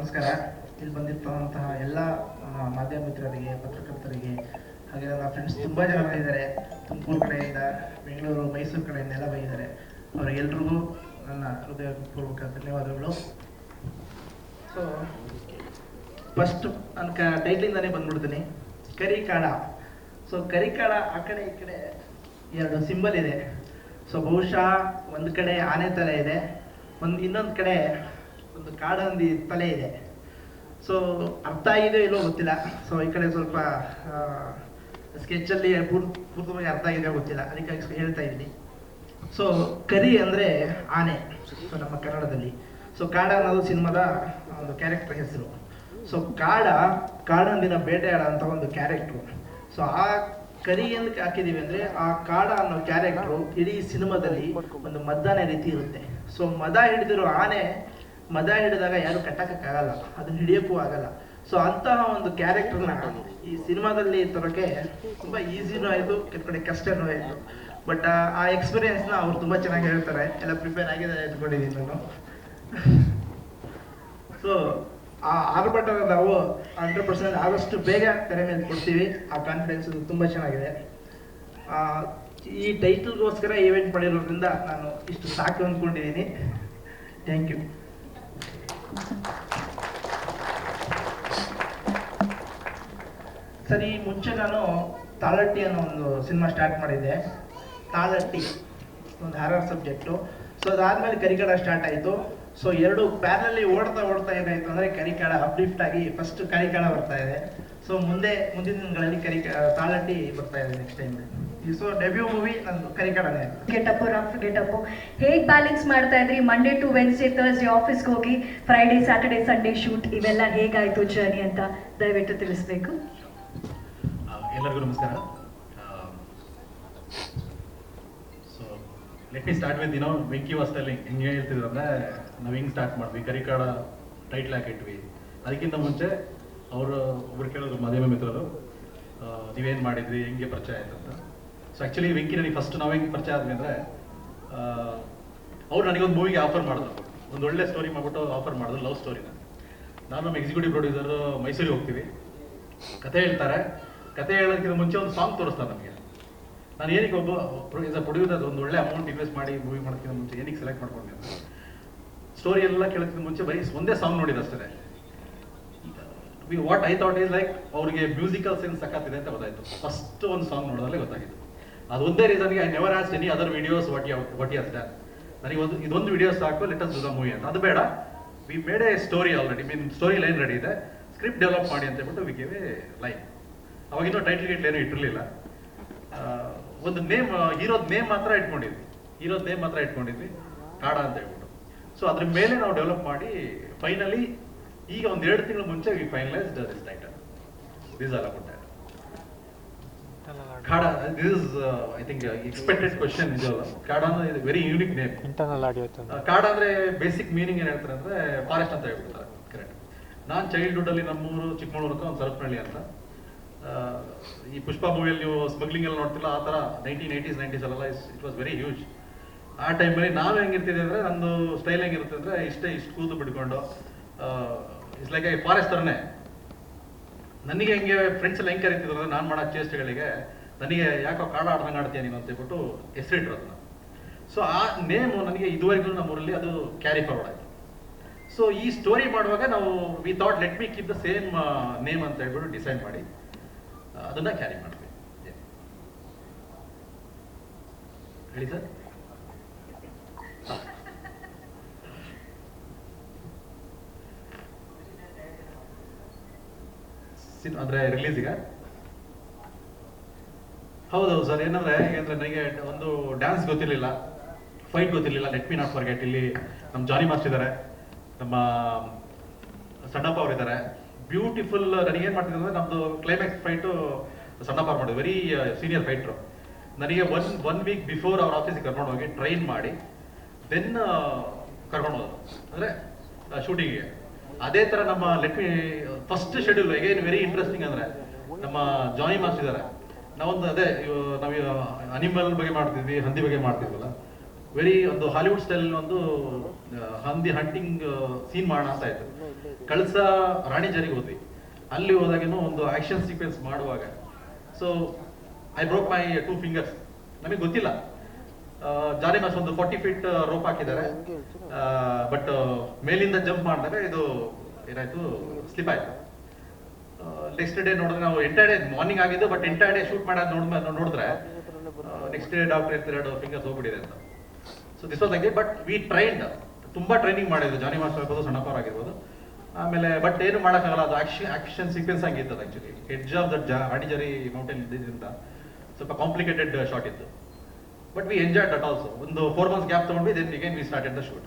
ನಮಸ್ಕಾರ. ಇಲ್ಲಿ ಬಂದಿರ್ತಕ್ಕಂತಹ ಎಲ್ಲ ಮಾಧ್ಯಮ ಮಿತ್ರರಿಗೆ, ಪತ್ರಕರ್ತರಿಗೆ, ಹಾಗೆ ನನ್ನ ಫ್ರೆಂಡ್ಸ್ ತುಂಬ ಜನ ಬಂದಿದ್ದಾರೆ. ತುಮಕೂರು ಕಡೆಯಿಂದ, ಬೆಂಗಳೂರು, ಮೈಸೂರು ಕಡೆಯಿಂದೆಲ್ಲ ಬಂದಿದ್ದಾರೆ. ಅವರಿಗೆಲ್ರಿಗೂ ನನ್ನ ಹೃದಯಪೂರ್ವಕ ಧನ್ಯವಾದಗಳು. ಸೊ ಫಸ್ಟ್ ನನ್ನ ಟೈಟ್ಲಿಂದಾನೇ ಬಂದ್ಬಿಡ್ತೀನಿ. ಕರಿಕಾಡ. ಸೊ ಕರಿಕಾಡ ಆ ಕಡೆ ಈ ಕಡೆ ಎರಡು ಸಿಂಬಲ್ ಇದೆ. ಸೊ ಬಹುಶಃ ಒಂದು ಕಡೆ ಆನೆ ತಲೆ ಇದೆ, ಇನ್ನೊಂದು ಕಡೆ ಒಂದು ಕಾಡಂದಿ ತಲೆ ಇದೆ. ಸೊ ಅರ್ಥ ಆಗಿದೆ ಇಲ್ಲೋ ಗೊತ್ತಿಲ್ಲ. ಸೊ ಈ ಕಡೆ ಸ್ವಲ್ಪ ಸ್ಕೆಚಲ್ಲಿ ಪೂರ್ತಿಯಾಗಿ ಅರ್ಥ ಆಗಿದೆ ಗೊತ್ತಿಲ್ಲ, ಅದಕ್ಕೆ ಹೇಳ್ತಾ ಇದ್ದೀನಿ. ಸೊ ಕರಿ ಅಂದರೆ ಆನೆ, ಸೊ ನಮ್ಮ ಕನ್ನಡದಲ್ಲಿ. ಸೊ ಕಾಡ ಅನ್ನೋದು ಸಿನಿಮಾದ ಒಂದು ಕ್ಯಾರೆಕ್ಟರ್ ಹೆಸರು. ಸೊ ಕಾಡಂದಿನ ಬೇಟೆಯಾಡ ಅಂತ ಒಂದು ಕ್ಯಾರೆಕ್ಟ್ರು. ಸೊ ಆ ಕರಿ ಏನಕ್ಕೆ ಹಾಕಿದೀವಿ ಅಂದರೆ, ಆ ಕಾಡ ಅನ್ನೋ ಕ್ಯಾರೆಕ್ಟ್ರು ಇಡೀ ಸಿನಿಮಾದಲ್ಲಿ ಒಂದು ಮದ್ದಾನೆ ರೀತಿ ಇರುತ್ತೆ. ಸೊ ಮದ ಹಿಡಿದಿರೋ ಆನೆ ಮದ ಹಿಡಿದಾಗ ಯಾರು ಕಟ್ಟಕ್ಕಾಗಲ್ಲ, ಅದನ್ನ ಹಿಡಿಯೋಕ್ಕೂ ಆಗಲ್ಲ. ಸೊ ಅಂತಹ ಒಂದು ಕ್ಯಾರೆಕ್ಟರ್ನ ಈ ಸಿನಿಮಾದಲ್ಲಿ ತರೋಕ್ಕೆ ತುಂಬ ಈಸಿನೂ ಆಯಿತು, ಕೆಲವು ಕಡೆ ಕಷ್ಟನೂ ಆಯಿತು. ಬಟ್ ಆ ಎಕ್ಸ್ಪೀರಿಯನ್ಸ್ನ ಅವ್ರು ತುಂಬ ಚೆನ್ನಾಗಿ ಹೇಳ್ತಾರೆ. ಎಲ್ಲ ಪ್ರಿಪೇರ್ ಆಗಿದೆ ಇಟ್ಕೊಂಡಿದ್ದೀನಿ ನಾನು. ಸೊ ಆ ಆರ್ಭಟನ ನಾವು 100% ಆದಷ್ಟು ಬೇಗ ತೆರೆ ಮೇಲೆ ಕೊಡ್ತೀವಿ. ಆ ಕಾನ್ಫಿಡೆನ್ಸ್ ತುಂಬ ಚೆನ್ನಾಗಿದೆ. ಈ ಟೈಟಲ್ಗೋಸ್ಕರ ಈವೆಂಟ್ ಮಾಡಿರೋದ್ರಿಂದ ನಾನು ಇಷ್ಟು ಸಾಕು ಅಂದ್ಕೊಂಡಿದ್ದೀನಿ. Thank you. ಸರಿ, ಮುಂಚೆ ನಾನು ತಾಳಟ್ಟಿ ಅನ್ನೋ ಒಂದು ಸಿನಿಮಾ ಸ್ಟಾರ್ಟ್ ಮಾಡಿದ್ದೆ. ತಾಳಟ್ಟಿ ಒಂದು ಹಾರರ್ ಸಬ್ಜೆಕ್ಟು. ಸೊ ಅದಾದ್ಮೇಲೆ ಕರಿಕಾಡ ಸ್ಟಾರ್ಟ್ ಆಯಿತು. ಸೊ ಎರಡು ಪ್ಯಾರಲಲ್ಲಿ ಓಡ್ತಾ ಏನಾಯಿತು ಅಂದರೆ, ಕರಿಕಾಡ ಅಪ್ಲಿಫ್ಟ್ ಆಗಿ ಫಸ್ಟ್ ಕರಿಕಾಡ ಬರ್ತಾ ಇದೆ. ಸೊ ಮುಂದಿನ ದಿನಗಳಲ್ಲಿ ತಾಳಟ್ಟಿ ಬರ್ತಾ ಇದೆ next time. So debut movie ನಂದು ಕರಿಕಾಡನೇ. ಗೆಟಪ್ ರಫ್ ಗೆಟಪ್ ಹೇಗೆ ಬ್ಯಾಲೆನ್ಸ್ ಮಾಡ್ತಾ ಇದ್ರಿ? ಮಂಡೇ ಟು ವೆನ್ಸ್ಡೇ ಥರ್ಸ್ಡೇ ಆಫೀಸ್ಗೆ ಹೋಗಿ ಫ್ರೈಡೇ ಸ್ಯಾಟರ್ಡೇ ಸಂಡೇ ಶೂಟ್, ಇವೆಲ್ಲ ಹೇಗಾಯಿತು ಜರ್ನಿ ಅಂತ ದಯವಿಟ್ಟು ತಿಳಿಸ್ಬೇಕು. ಎಲ್ಲರಿಗೂ ನಮಸ್ಕಾರ. So let me start with Venky was telling ಹೆಂಗೆ ಹೇಳ್ತಿದ್ರು ಅಂದರೆ, ನಾವು ಹಿಂಗೆ ಸ್ಟಾರ್ಟ್ ಮಾಡಿದ್ವಿ, ಕರಿಕಾಡ ಟೈಟ್ಲ್ ಹಾಕಿಟ್ವಿ. ಅದಕ್ಕಿಂತ ಮುಂಚೆ ಒಬ್ರು ಕೇಳಿದ್ರು ಮಾಧ್ಯಮ ಮಿತ್ರರು, ನೀವೇನು ಮಾಡಿದ್ರಿ, ಹೆಂಗೆ ಪರಿಚಯ ಆಯ್ತು ಅಂತ. ಸೊ ಆ್ಯಕ್ಚುಲಿ ವೆಂಕಿ ನನಗೆ ಫಸ್ಟ್ ನಾವು ಹೆಂಗೆ ಪರಿಚಯ ಆದ್ವಿ ಅಂದರೆ, ಅವ್ರು ನನಗೊಂದು ಮೂವಿಗೆ ಆಫರ್ ಮಾಡಿದ್ರು, ಒಂದು ಒಳ್ಳೆ ಸ್ಟೋರಿ ಮಾಡಿಬಿಟ್ಟು ಆಫರ್ ಮಾಡಿದ್ರು, ಲವ್ ಸ್ಟೋರಿನ. ನಾನು ನಮ್ಮ ಎಕ್ಸಿಕ್ಯೂಟಿವ್ ಪ್ರೊಡ್ಯೂಸರು ಮೈಸೂರಿಗೆ ಹೋಗ್ತೀವಿ, ಕತೆ ಹೇಳ್ತಾರೆ. ಕತೆ ಹೇಳೋದಕ್ಕಿಂತ ಮುಂಚೆ ಒಂದು ಸಾಂಗ್ ತೋರಿಸ್ತಾರೆ ನಮಗೆ. ನಾನು ಏನಕ್ಕೆ ಪ್ರೊಡ್ಯೂಸರ್ ಒಂದು ಒಳ್ಳೆ ಅಮೌಂಟ್ ಇನ್ವೆಸ್ಟ್ ಮಾಡಿ ಮೂವಿ ಮಾಡೋದಕ್ಕಿಂತ ಮುಂಚೆ ಏನಕ್ಕೆ ಸೆಲೆಕ್ಟ್ ಮಾಡ್ಕೊಂಡೆ, ಸ್ಟೋರಿ ಎಲ್ಲ ಕೇಳೋದಕ್ಕಿಂತ ಮುಂಚೆ ಬರೀ ಒಂದೇ ಸಾಂಗ್ ನೋಡಿದಷ್ಟೇ. What I thought is like, ಅವ್ರಿಗೆ ಮ್ಯೂಸಿಕಲ್ ಸೆನ್ಸ್ ಸಕ್ಕತ್ತಿದೆ ಅಂತ ಗೊತ್ತಾಯಿತು. ಫಸ್ಟ್ ಒಂದು ಸಾಂಗ್ ನೋಡೋದಲ್ಲೇ ಗೊತ್ತಾಗಿತ್ತು. ಅದೊಂದೇ ರೀಸನ್ಗೆ I never asked any other videos what you has done. ನನಗೆ ಇದೊಂದು ವಿಡಿಯೋ ಸಾಕು, let us do the movie ಅಂತ. ಅದು ಬೇಡ, we made a story already, story line ready ಇದೆ, ಸ್ಕ್ರಿಪ್ಟ್ ಡೆವಲಪ್ ಮಾಡಿ ಅಂತ ಹೇಳ್ಬಿಟ್ಟು ವಿ ಗೇವ್ ಎ ಲೈನ್. ಅವಾಗಿನ್ನೂ ಟೈಟಲ್ ಏನು ಇಟ್ಟಿರಲಿಲ್ಲ. ಒಂದು ನೇಮ್, ಹೀರೋದ್ ನೇಮ್ ಮಾತ್ರ ಇಟ್ಕೊಂಡಿದ್ವಿ, ಕಾಡ ಅಂತ ಹೇಳ್ಬಿಟ್ಟು. ಸೊ ಅದ್ರ ಮೇಲೆ ನಾವು ಡೆವಲಪ್ ಮಾಡಿ ಫೈನಲಿ ಈಗ ಒಂದು 2 ತಿಂಗಳ ಮುಂಚೆ we finalised this title. This all about that. Kaada, this is I think expected question. ಇದಲ್ಲ, ಕಾಡ ಅಂದ್ರೆ ವೆರಿ ಯೂನಿಕ್ ನೇಮ್. ಕಾಡ ಅಂದ್ರೆ ಬೇಸಿಕ್ ಮೀನಿಂಗ್ ಏನ್ ಹೇಳ್ತಾರೆ ಅಂದ್ರೆ ಫಾರೆಸ್ಟ್ ಅಂತ ಹೇಳ್ಬಿಡ್ತಾರೆ. ಕರೆಕ್ಟ್. ನಾನು ಚೈಲ್ಡ್ಹುಡ್ ಅಲ್ಲಿ ನಮ್ಮೂರು ಚಿಕ್ಕಮಗಳೂರು ಹತ್ರ ಒಂದು ಸರಪನಹಳ್ಳಿ ಅಂತ. ಈ ಪುಷ್ಪ ಮೂವಿಯಲ್ಲಿ ನೀವು ಸ್ಮಗ್ಲಿಂಗ್ ಎಲ್ಲ ನೋಡ್ತಿಲ್ಲ, ಆ ಥರ 1980s 90s ಅಲ್ಲೆಲ್ಲ ಇಟ್ ವಾಸ್ ವೆರಿ ಹ್ಯೂಜ್. ಆ ಟೈಮಲ್ಲಿ ನಾವು ಹೆಂಗಿರ್ತಿದ್ದೆ ಅಂದರೆ, ನಂದು ಸ್ಟೈಲ್ ಹೆಂಗಿರುತ್ತೆ ಅಂದರೆ, ಇಷ್ಟು ಕೂದು ಬಿಟ್ಕೊಂಡು ಇಟ್ಸ್ ಲೈಕ್ ಐ ಫಾರೆಸ್ಟ್ ಥರನೇ. ನನಗೆ ಹೆಂಗೆ ಫ್ರೆಂಡ್ಸ್ ಎಲ್ಲ ಹೆಂಗೆ ಕರಿತಿದ್ರು ಅಂದರೆ, ನಾನು ಮಾಡೋ ಚೇಷ್ಟೆಗಳಿಗೆ ನನಗೆ ಯಾಕೋ ಕಾಡ ಆಡ್ದಂಗೆ ಆಡ್ತೀಯ ನೀನು ಅಂತ ಹೇಳ್ಬಿಟ್ಟು ಹೆಸರಿಟ್ರು ಅದನ್ನ. ಸೊ ಆ ನೇಮು ನನಗೆ ಇದುವರೆಗೂ ನಮ್ಮೂರಲ್ಲಿ ಅದು ಕ್ಯಾರಿ ಫಾರ್ವರ್ಡ್ ಆಯಿತು. ಸೊ ಈ ಸ್ಟೋರಿ ಮಾಡುವಾಗ ನಾವು we thought let me keep the same name ಅಂತ ಹೇಳ್ಬಿಟ್ಟು ಡಿಸೈಡ್ ಮಾಡಿ ಅದನ್ನ ಕ್ಯಾರಿ ಮಾಡ್ತೀವಿ. ಹೇಳಿ ಸರ್. ಅಂದ್ರೆ ರಿಲೀಸಿಗ ಹೌದೌದು ಸರ್. ಏನಂದ್ರೆ ನನಗೆ ಒಂದು ಡ್ಯಾನ್ಸ್ ಗೊತ್ತಿರಲಿಲ್ಲ, ಫೈಟ್ ಗೊತ್ತಿರಲಿಲ್ಲ. ಲೆಟ್ ಮಿ ನಾಟ್ ಫರ್ಗೆಟ್, ಇಲ್ಲಿ ನಮ್ಮ ಜಾನಿ ಮಾಸ್ಟರ್ ಇದ್ದಾರೆ, ನಮ್ಮ ಸಣ್ಣಪ್ಪ ಅವ್ರು ಇದ್ದಾರೆ, ಬ್ಯೂಟಿಫುಲ್. ನನಗೇನು ಮಾಡ್ತಿದ್ದೆ ಅಂದರೆ, ನಮ್ಮದು ಕ್ಲೈಮ್ಯಾಕ್ಸ್ ಫೈಟು ಸಣ್ಣಪ್ಪ ಮಾಡಿದ್ರು, ವೆರಿ ಸೀನಿಯರ್ ಫೈಟ್ರು. ನನಗೆ ಒನ್ ವೀಕ್ ಬಿಫೋರ್ ಅವ್ರ ಆಫೀಸಿಗೆ ಕರ್ಕೊಂಡು ಹೋಗಿ ಟ್ರೈನ್ ಮಾಡಿ ದೆನ್ ಕರ್ಕೊಂಡು ಹೋದ್ರು, ಅಂದರೆ ಶೂಟಿಂಗಿಗೆ. ಅದೇ ಥರ ನಮ್ಮ let me first schedule again very interesting. ಅಂದರೆ ನಮ್ಮ ಜಾನಿ ಮಾಸ್ಟರ್ ಇದ್ದಾರೆ, ನಾವೊಂದು ನಾವು ಅನಿಮಲ್ ಬಗ್ಗೆ ಮಾಡ್ತಿದ್ವಿ, ಹಂದಿ ಬಗ್ಗೆ ಮಾಡ್ತಿದ್ವಲ್ಲ, ವೆರಿ ಒಂದು ಹಾಲಿವುಡ್ ಸ್ಟೈಲ್ ಒಂದು ಹಂದಿ ಹಂಟಿಂಗ್ ಸೀನ್ ಮಾಡೋಣ ಅಂತ ಆಯ್ತು. ಕಳಸ ರಾಣಿಜರಿಗೆ ಹೋದ್ವಿ. ಅಲ್ಲಿ ಹೋದಾಗೇನು ಒಂದು ಆಕ್ಷನ್ ಸೀಕ್ವೆನ್ಸ್ ಮಾಡುವಾಗ so I broke my 2 fingers. ನಮಗೆ ಗೊತ್ತಿಲ್ಲ, ಜಾರಿ ಮಾಸ್ ಒಂದು 40 feet ರೋಪ್ ಹಾಕಿದ್ದಾರೆ, ಬಟ್ ಮೇಲಿಂದ ಜಂಪ್ ಮಾಡಿದಾಗ ಇದು ಏನಾಯ್ತು, ಸ್ಲಿಪ್ ಆಯ್ತು. ನೆಕ್ಸ್ಟ್ ಡೇ ನೋಡಿದ್ರೆ ನಾವು ಎಂಟೈರ್ ಡೇ ಮಾರ್ನಿಂಗ್ ಆಗಿದ್ದು, ಬಟ್ ಎಂಟೈರ್ ಡೇ ಶೂಟ್ ಮಾಡೋದು ನೋಡಿದ್ರೆ ನೆಕ್ಸ್ಟ್ ಡೇ ಡಾಕ್ಟರ್ ಹೇಳ್ತಾರೆ 2 fingers ಹೋಗ್ಬಿಟ್ಟಿದೆ ಅಂತ. So this was like but we trained, ತುಂಬಾ ಟ್ರೈನಿಂಗ್ ಮಾಡಿದ್ರು, ಜಾನಿ ಮಾಸ್ಟರ್ ಆಗಿರ್ಬೋದು, ಸಣ್ಣಪ್ಪವ್ರು ಆಗಿರ್ಬೋದು. ಆಮೇಲೆ ಬಟ್ ಏನು ಮಾಡೋಕ್ಕಾಗಲ್ಲ, ಅದು ಆಕ್ಷನ್ ಸೀಕ್ವೆನ್ಸ್ ಆಗಿರ್ತದೆ actually. Edge of that Ranijhari mountain ಇದ್ದಿದ್ದರಿಂದ ಸ್ವಲ್ಪ ಕಾಂಪ್ಲಿಕೇಟೆಡ್ ಶಾಟ್ ಇತ್ತು. But we enjoyed that also. ಒಂದು 4 months ಗ್ಯಾಪ್ ತಗೊಂಡ್ವಿ, then again we started the shoot.